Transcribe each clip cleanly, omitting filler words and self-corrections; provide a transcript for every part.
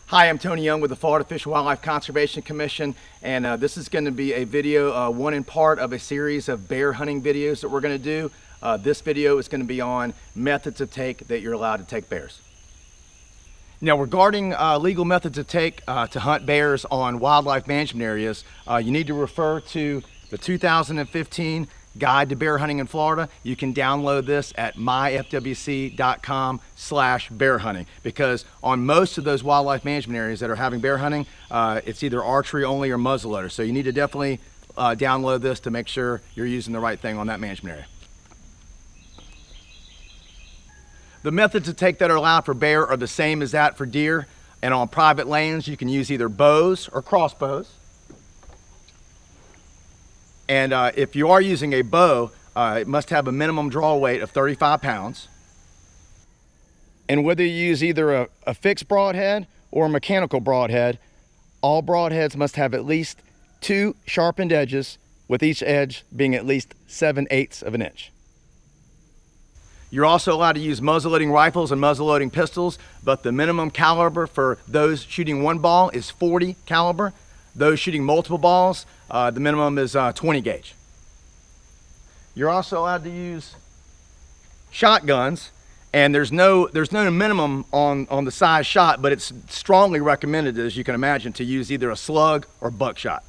Hi, I'm Tony Young with the Florida Fish and Wildlife Conservation Commission, and this is going to be a video, one in part of a series of bear hunting videos that we're going to do. This video is going to be on methods of take that you're allowed to take bears. Now, regarding legal methods of take to hunt bears on wildlife management areas, you need to refer to the 2015 Guide to Bear Hunting in Florida. You can download this at myfwc.com/bear hunting, because on most of those wildlife management areas that are having bear hunting, it's either archery only or muzzleloader. So you need to definitely download this to make sure you're using the right thing on that management area. The methods of take that are allowed for bear are the same as that for deer, and on private lands you can use either bows or crossbows. And if you are using a bow, it must have a minimum draw weight of 35 pounds. And whether you use either a fixed broadhead or a mechanical broadhead, all broadheads must have at least 2 sharpened edges, with each edge being at least 7/8 of an inch. You're also allowed to use muzzleloading rifles and muzzleloading pistols, but the minimum caliber for those shooting one ball is 40 caliber. Those shooting multiple balls, the minimum is 20 gauge. You're also allowed to use shotguns, and there's no minimum on the size shot, but it's strongly recommended, as you can imagine, to use either a slug or buckshot.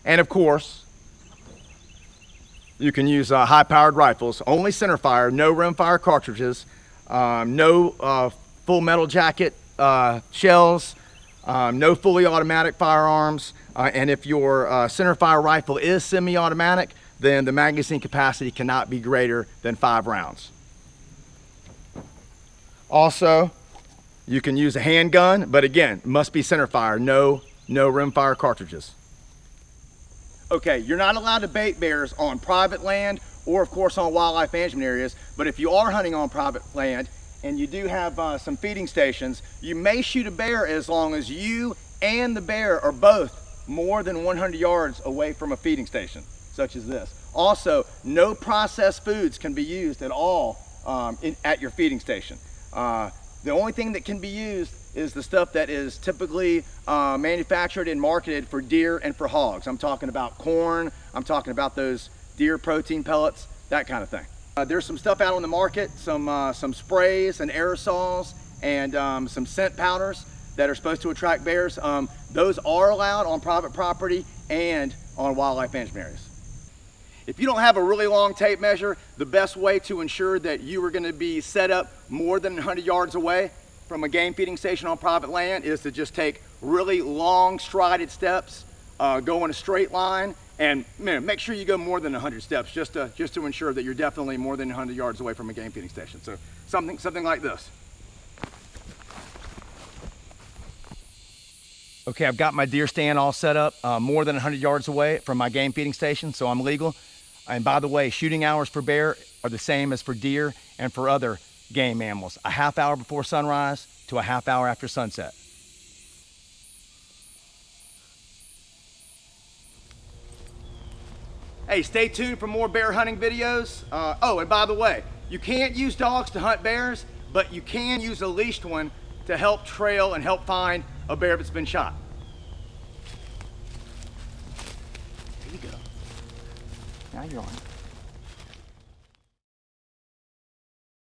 And of course, you can use high-powered rifles, only centerfire, no rimfire cartridges, no full metal jacket shells, no fully automatic firearms, and if your centerfire rifle is semi-automatic, then the magazine capacity cannot be greater than 5 rounds. Also, you can use a handgun, but again, it must be centerfire, no rimfire cartridges. Okay, you're not allowed to bait bears on private land or of course on wildlife management areas, but if you are hunting on private land and you do have some feeding stations, you may shoot a bear as long as you and the bear are both more than 100 yards away from a feeding station, such as this. Also, no processed foods can be used at all at your feeding station. The only thing that can be used is the stuff that is typically manufactured and marketed for deer and for hogs. I'm talking about corn, I'm talking about those deer protein pellets, that kind of thing. There's some stuff out on the market, some sprays and aerosols and some scent powders that are supposed to attract bears. Those are allowed on private property and on wildlife management areas. If you don't have a really long tape measure, the best way to ensure that you are going to be set up more than 100 yards away from a game feeding station on private land is to just take really long strided steps, go in a straight line, and make sure you go more than 100 steps just to ensure that you're definitely more than 100 yards away from a game feeding station. So something like this. Okay, I've got my deer stand all set up more than 100 yards away from my game feeding station, so I'm legal. And by the way, shooting hours for bear are the same as for deer and for other game animals. A half hour before sunrise to a half hour after sunset. Hey, stay tuned for more bear hunting videos. Oh, and by the way, you can't use dogs to hunt bears, but you can use a leashed one to help trail and help find a bear that's been shot. There you go. Now you're on.